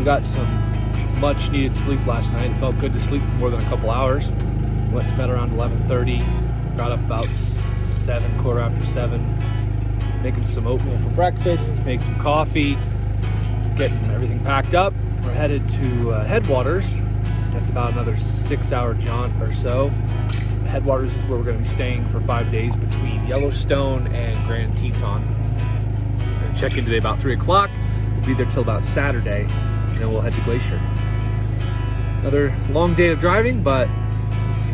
We got some much needed sleep last night. It felt good to sleep for more than a couple hours. Went to bed around 11:30, got up about 7, quarter after 7, making some oatmeal for breakfast, made some coffee, getting everything packed up. We're headed to Headwaters. That's about another 6-hour jaunt or so. Headwaters is where we're going to be staying for 5 days between Yellowstone and Grand Teton. We're going to check in today about 3 o'clock. We'll be there till about Saturday, and then we'll head to Glacier. Another long day of driving, but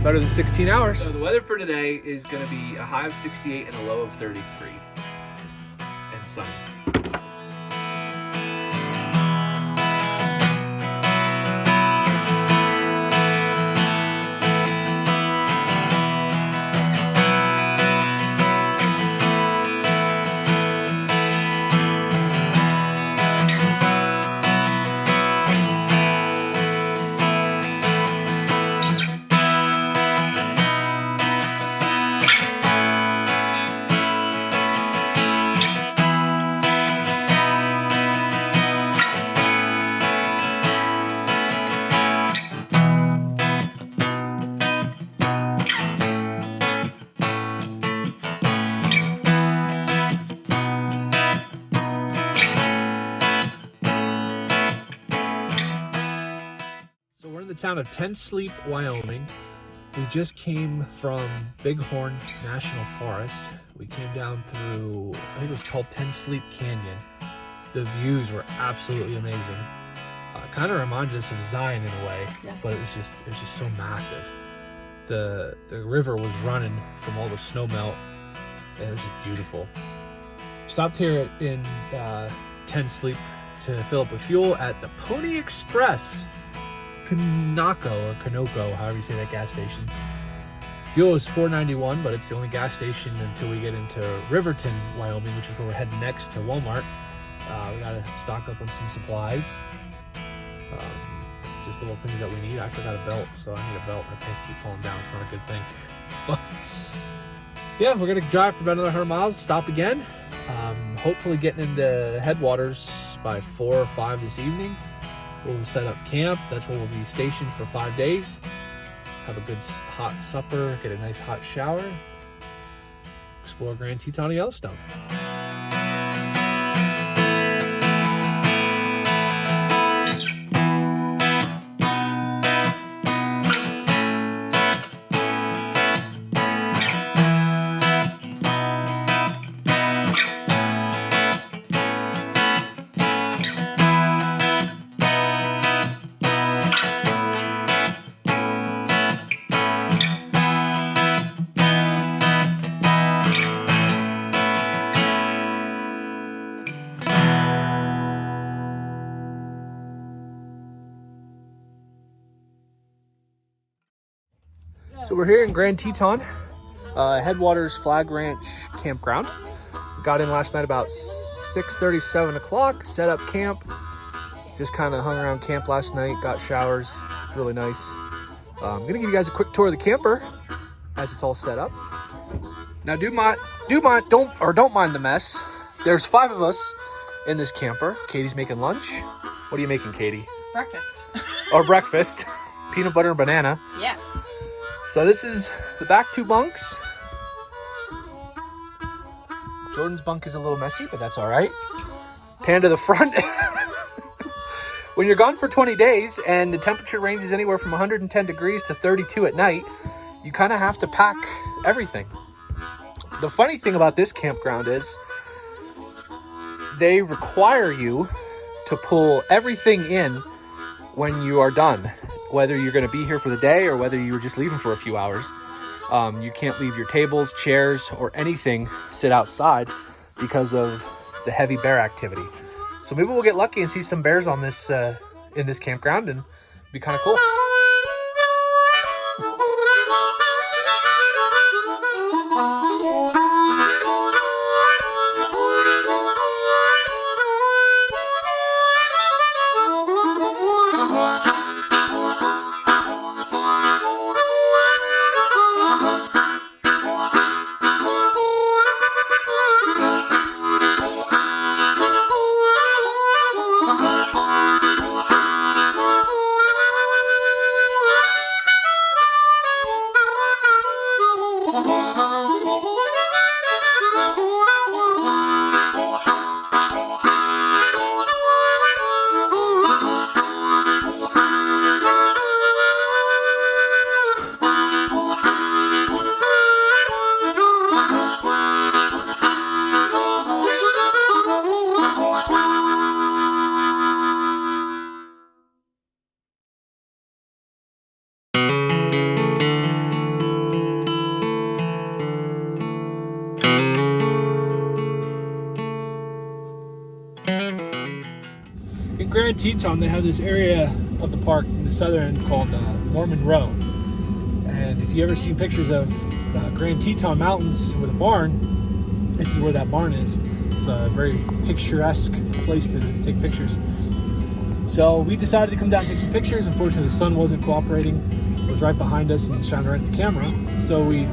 better than 16 hours. So the weather for today is going to be a high of 68 and a low of 33. And sunny. The town of Ten Sleep, Wyoming. We just came from Bighorn National Forest. We came down through, I think it was called Ten Sleep Canyon. The views were absolutely amazing. Kind of reminded us of Zion in a way, yeah. But it was just so massive. The river was running from all the snow melt, and it was just beautiful. Stopped here in Ten Sleep to fill up with fuel at the Pony Express. Kanoko, however you say that gas station. Fuel is $4.91, but it's the only gas station until we get into Riverton, Wyoming, which is where we're heading next to Walmart. We gotta stock up on some supplies. Just little things that we need. I forgot a belt, so I need a belt. My pants keep falling down. It's not a good thing. But yeah, we're gonna drive for about another 100 miles, stop again. Hopefully getting into Headwaters by 4 or 5 this evening. We'll set up camp. That's where we'll be stationed for 5 days. Have a good hot supper, get a nice hot shower, explore Grand Teton and Yellowstone. So we're here in Grand Teton, Headwaters Flag Ranch Campground. Got in last night about 6:30, 7 o'clock, set up camp. Just kind of hung around camp last night, got showers. It's really nice. I'm gonna give you guys a quick tour of the camper as it's all set up. Now don't mind the mess. There's 5 of us in this camper. Katie's making lunch. What are you making, Katie? Breakfast. Or breakfast. Peanut butter and banana. Yeah. So this is the back 2 bunks. Jordan's bunk is a little messy, but that's all right. Pan to the front. When you're gone for 20 days and the temperature ranges anywhere from 110 degrees to 32 at night, you kind of have to pack everything. The funny thing about this campground is they require you to pull everything in when you are done. Whether you're going to be here for the day or whether you were just leaving for a few hours. You can't leave your tables, chairs, or anything sit outside because of the heavy bear activity. So maybe we'll get lucky and see some bears on this in this campground, and be kind of cool. Teton, they have this area of the park in the southern end called Mormon Row. And if you ever seen pictures of Grand Teton Mountains with a barn, this is where that barn is. It's a very picturesque place to take pictures. So we decided to come down and take some pictures. Unfortunately, the sun wasn't cooperating. It was right behind us and shining right in the camera. So we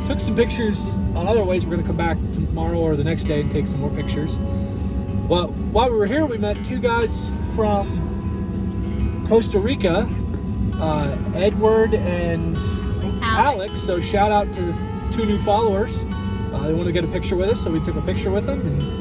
took some pictures on other ways. We're going to come back tomorrow or the next day and take some more pictures. Well, while we were here, we met two guys from Costa Rica, Edward and Alex. So shout out to two new followers. They wanted to get a picture with us, so we took a picture with them. And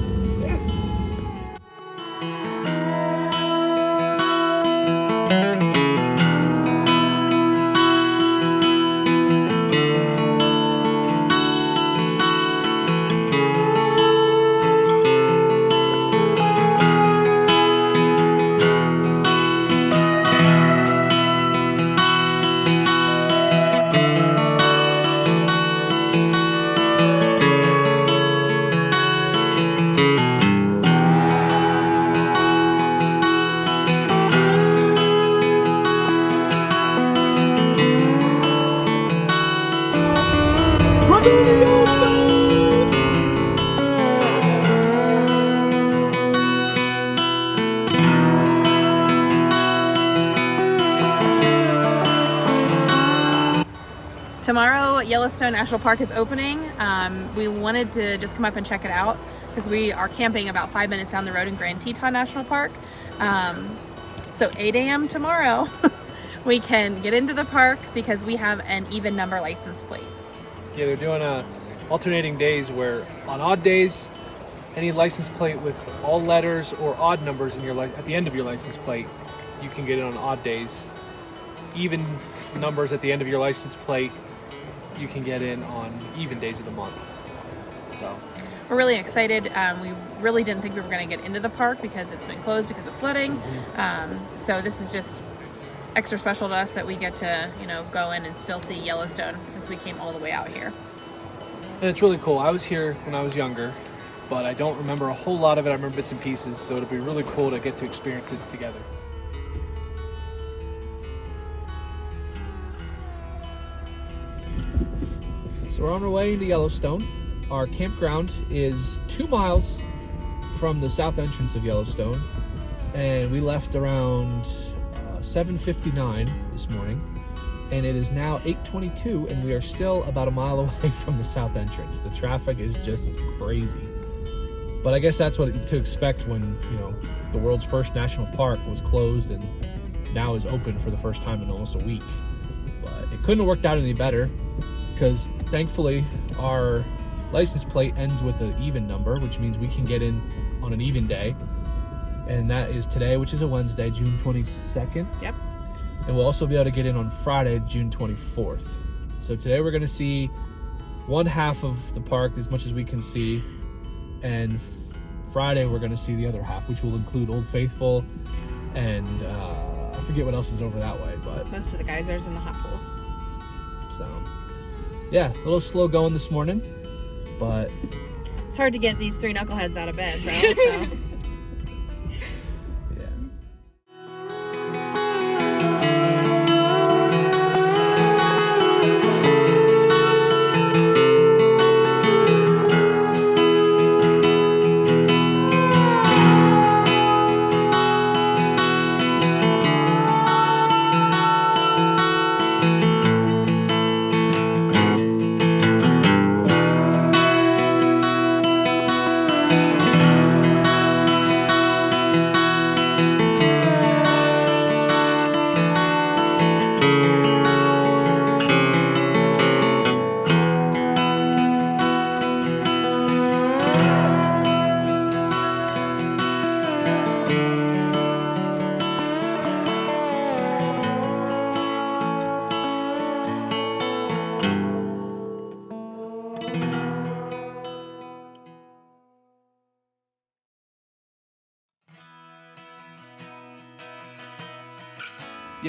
tomorrow, Yellowstone National Park is opening. We wanted to just come up and check it out because we are camping about 5 minutes down the road in Grand Teton National Park. So 8 a.m. tomorrow, we can get into the park because we have an even number license plate. yeah, they're doing alternating days where on odd days, any license plate with all letters or odd numbers in your at the end of your license plate, you can get it on odd days. Even numbers at the end of your license plate, you can get in on even days of the month. So we're really excited. We really didn't think we were going to get into the park because it's been closed because of flooding. So this is just extra special to us that we get to, go in and still see Yellowstone since we came all the way out here. And it's really cool. I was here when I was younger, but I don't remember a whole lot of it. I remember bits and pieces, so it'll be really cool to get to experience it together. So we're on our way into Yellowstone. Our campground is 2 miles from the south entrance of Yellowstone, and we left around 7:59 this morning, and it is now 8:22, and we are still about a mile away from the south entrance. The traffic is just crazy, but I guess that's what to expect when the world's first national park was closed and now is open for the first time in almost a week. But it couldn't have worked out any better, because thankfully our license plate ends with an even number, which means we can get in on an even day, and that is today, which is a Wednesday, June 22nd. Yep. And we'll also be able to get in on Friday, June 24th. So today we're going to see one half of the park as much as we can see, and Friday we're going to see the other half, which will include Old Faithful and I forget what else is over that way, but most of the geysers and the hot pools. So yeah, a little slow going this morning, but it's hard to get these three knuckleheads out of bed, though. So.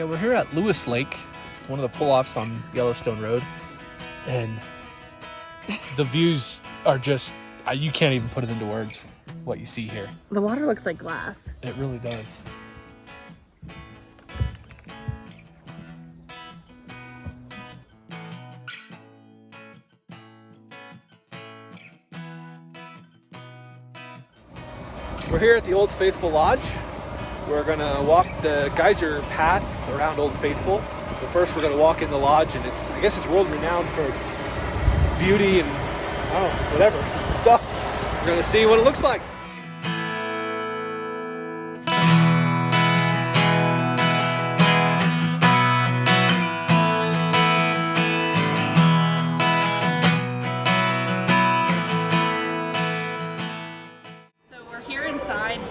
yeah, we're here at Lewis Lake, one of the pull-offs on Yellowstone Road, and the views are just, you can't even put it into words what you see here. The water looks like glass. It really does. We're here at the Old Faithful Lodge. We're gonna walk the geyser path around Old Faithful. But first we're gonna walk in the lodge, and I guess it's world renowned for its beauty and I don't know, whatever. So we're gonna see what it looks like.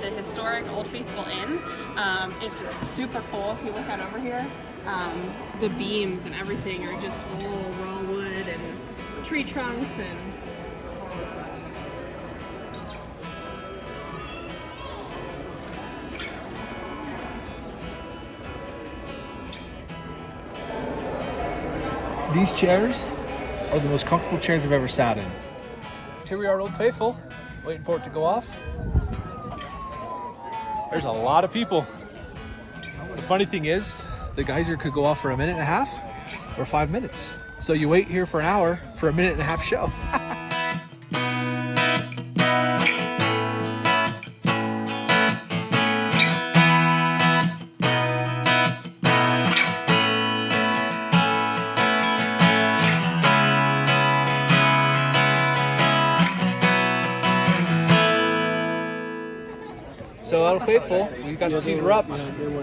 The historic Old Faithful Inn. It's super cool. If you look out over here, the beams and everything are just all raw wood and tree trunks and these chairs are the most comfortable chairs I've ever sat in. Here we are at Old Faithful, waiting for it to go off. There's a lot of people. The funny thing is, the geyser could go off for 1.5 minutes or 5 minutes. So you wait here for an hour for a 1.5 minute show. So Old Faithful, we got to see it erupt.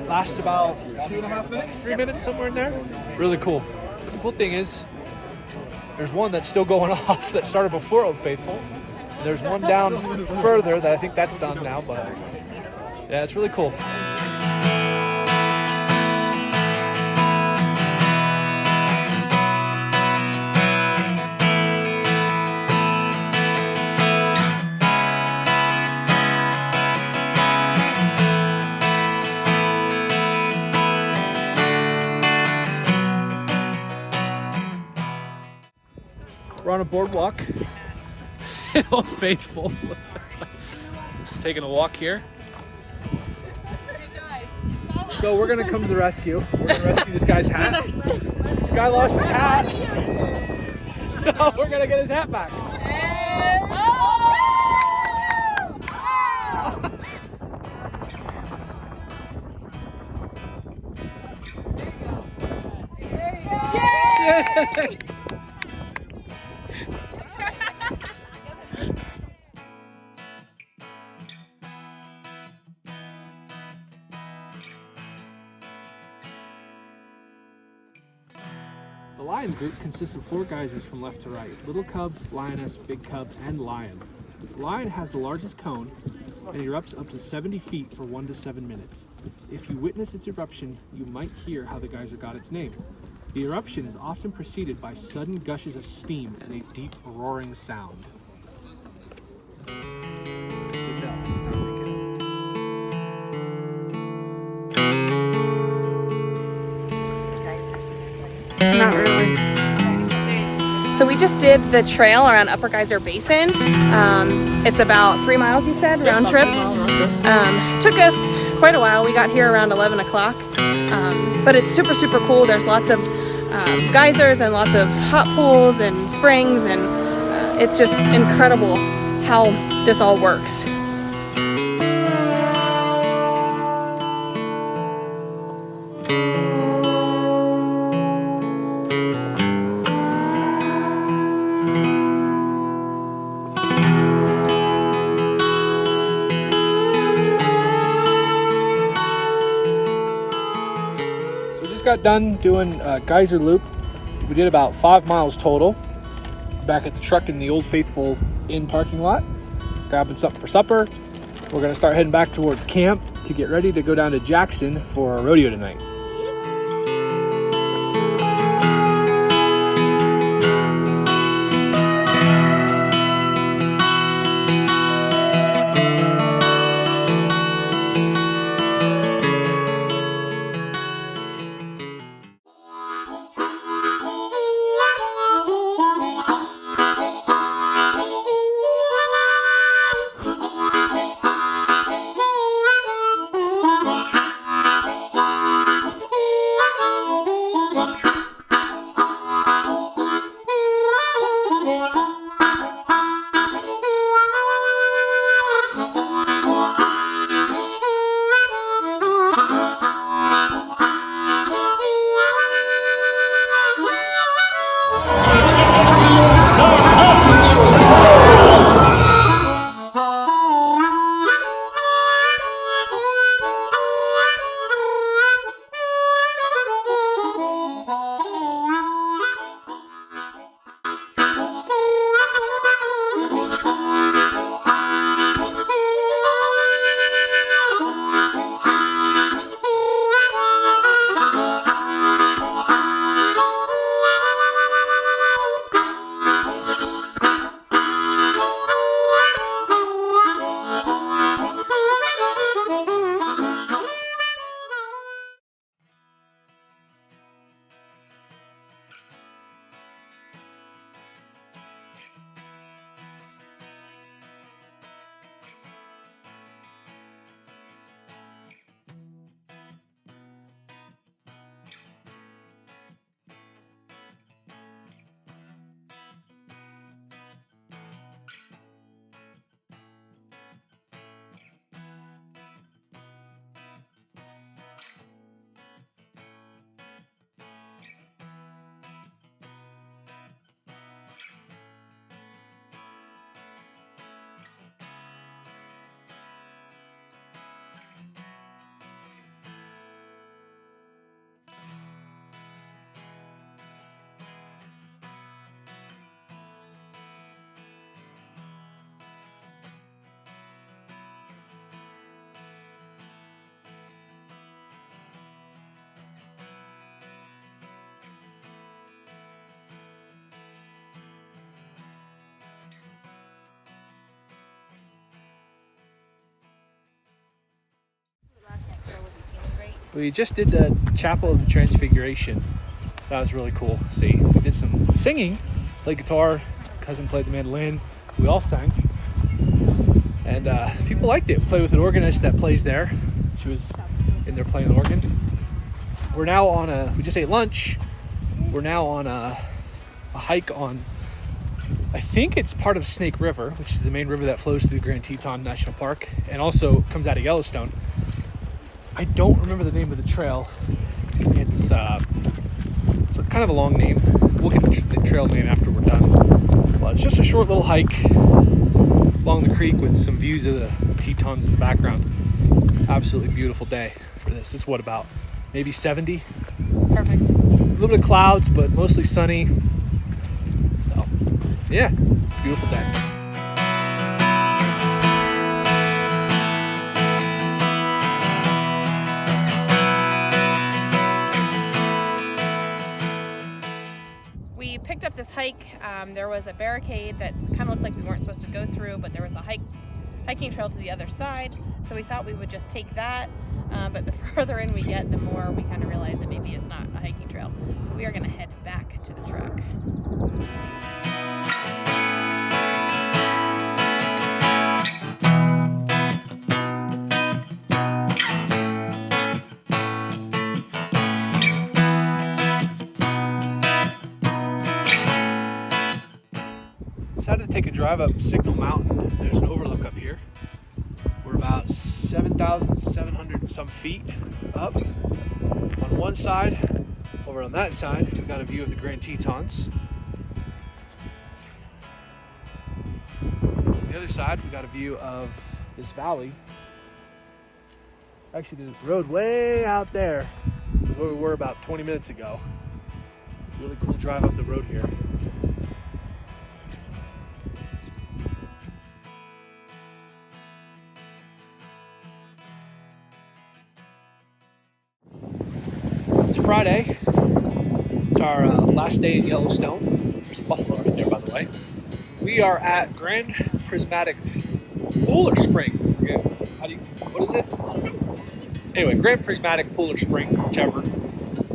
Lasted about 2.5 minutes, 3 minutes, somewhere in there. Really cool. But the cool thing is, there's one that's still going off that started before Old Faithful. And there's one down further that I think that's done now, but yeah, it's really cool. We're on a boardwalk in Old Faithful. Taking a walk here. So we're gonna come to the rescue. We're gonna rescue this guy's hat. This guy lost his hat. So we're gonna get his hat back. Yay! The lion group consists of 4 geysers from left to right: Little Cub, Lioness, Big Cub, and Lion. The lion has the largest cone and erupts up to 70 feet for 1 to 7 minutes. If you witness its eruption, you might hear how the geyser got its name. The eruption is often preceded by sudden gushes of steam and a deep roaring sound. Not really. So we just did the trail around Upper Geyser Basin. It's about 3 miles, you said, round trip. Took us quite a while. We got here around 11 o'clock. But it's super, super cool. There's lots of geysers and lots of hot pools and springs, and it's just incredible how this all works. Got done doing a geyser loop. We did about 5 miles total. Back at the truck in the Old Faithful Inn parking lot, grabbing something for supper. We're gonna start heading back towards camp to get ready to go down to Jackson for a rodeo tonight. We just did the Chapel of the Transfiguration. That was really cool to see. We did some singing, played guitar, cousin played the mandolin, we all sang. And people liked it. We played with an organist that plays there. She was in there playing the organ. We're now on we just ate lunch. We're now on a hike on, I think it's part of Snake River, which is the main river that flows through the Grand Teton National Park and also comes out of Yellowstone. I don't remember the name of the trail. It's kind of a long name. We'll get the trail name after we're done. But it's just a short little hike along the creek with some views of the Tetons in the background. Absolutely beautiful day for this. It's what, about maybe 70? It's perfect. A little bit of clouds, but mostly sunny. So, yeah, beautiful day. We picked up this hike. There was a barricade that kind of looked like we weren't supposed to go through, but there was a hiking trail to the other side. So we thought we would just take that. But the further in we get, the more we kind of realize that maybe it's not a hiking trail. So we are going to head back to the truck. Decided to take a drive up Signal Mountain. There's an overlook up here. We're about 7,700 and some feet up. On one side, over on that side, we've got a view of the Grand Tetons. On the other side, we've got a view of this valley. Actually, the road way out there is where we were about 20 minutes ago. Really cool drive up the road here. It's Friday. It's our last day in Yellowstone. There's a buffalo right there, by the way. We are at Grand Prismatic Pool or Spring. I forget. What is it? Anyway, Grand Prismatic Pool or Spring, whichever.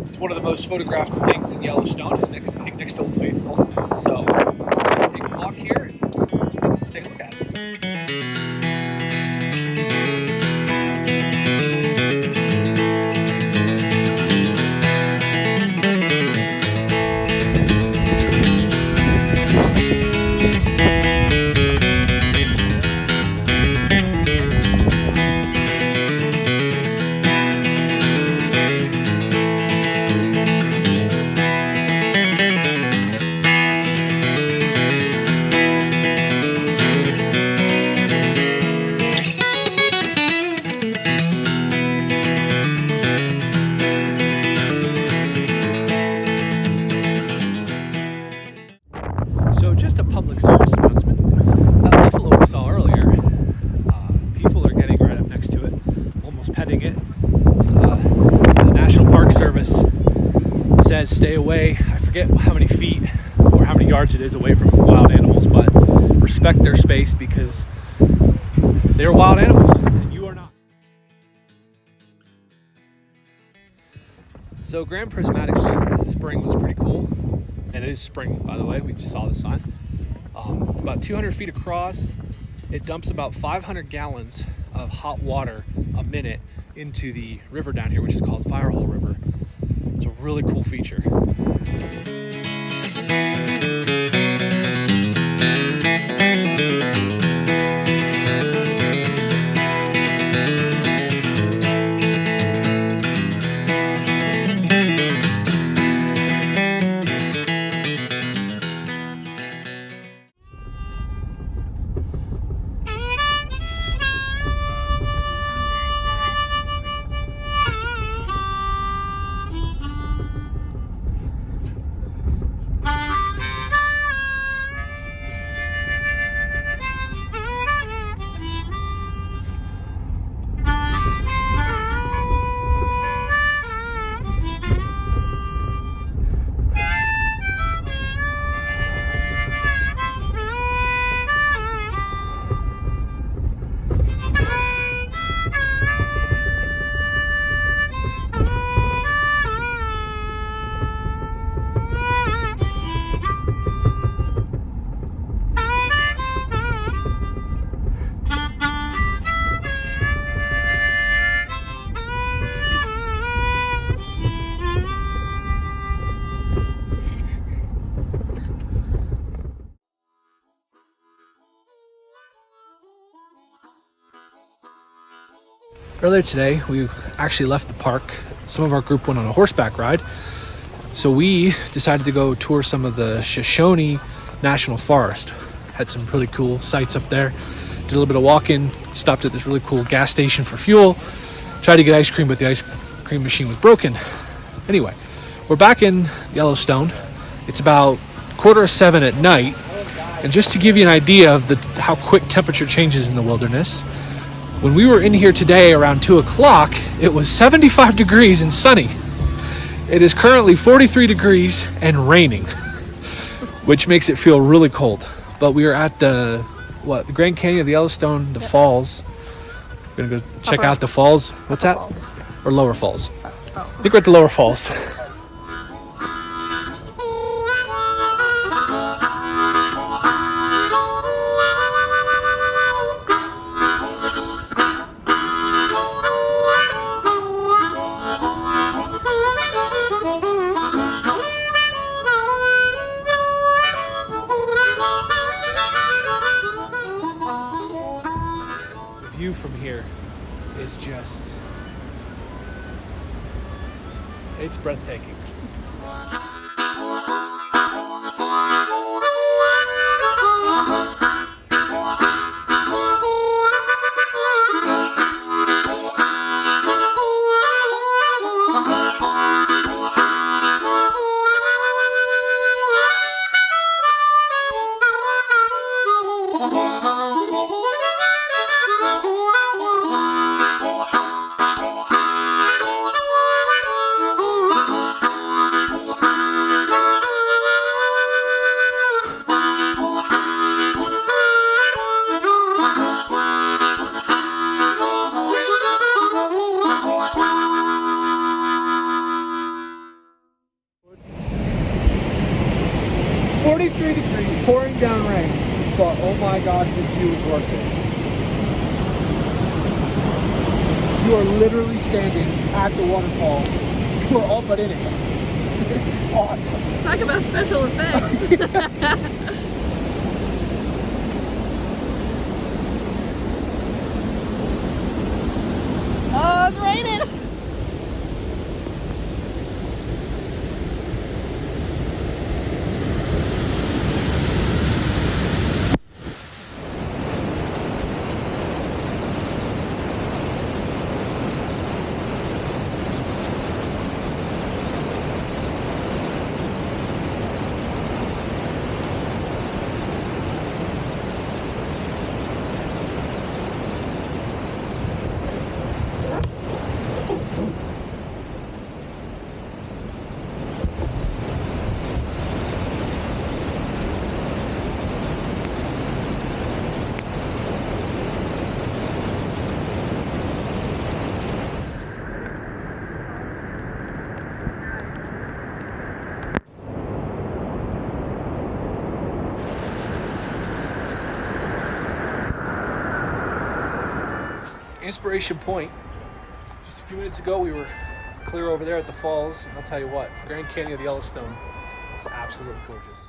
It's one of the most photographed things in Yellowstone, next to Old Faithful. So, take a walk here and take a look at it. So just a public service announcement. That buffalo we saw earlier, people are getting right up next to it, almost petting it. The National Park Service says stay away. I forget how many feet or how many yards it is away from wild animals, but respect their space because they're wild animals and you are not. So Grand Prismatic Spring was pretty cool. And it is spring, by the way. We just saw the sign. About 200 feet across. It dumps about 500 gallons of hot water a minute into the river down here, which is called Firehole River. It's a really cool feature. Earlier today, we actually left the park. Some of our group went on a horseback ride. So we decided to go tour some of the Shoshone National Forest. Had some really cool sights up there. Did a little bit of walking, stopped at this really cool gas station for fuel. Tried to get ice cream, but the ice cream machine was broken. Anyway, we're back in Yellowstone. It's about 6:45 at night. And just to give you an idea of how quick temperature changes in the wilderness, when we were in here today around 2 o'clock, it was 75 degrees and sunny. It is currently 43 degrees and raining, which makes it feel really cold. But we are at the Grand Canyon of the Yellowstone, the falls. We're gonna go check out the falls. What's that? Falls. Or lower falls? I think we're at the lower falls. The view from here is just, it's breathtaking. Degrees, pouring down rain, but oh my gosh, this view is worth it. You are literally standing at the waterfall. You are all but in it. This is awesome. Talk about special effects. Oh, it's raining. Inspiration Point. Just a few minutes ago, we were clear over there at the falls. And I'll tell you what, Grand Canyon of the Yellowstone is absolutely gorgeous.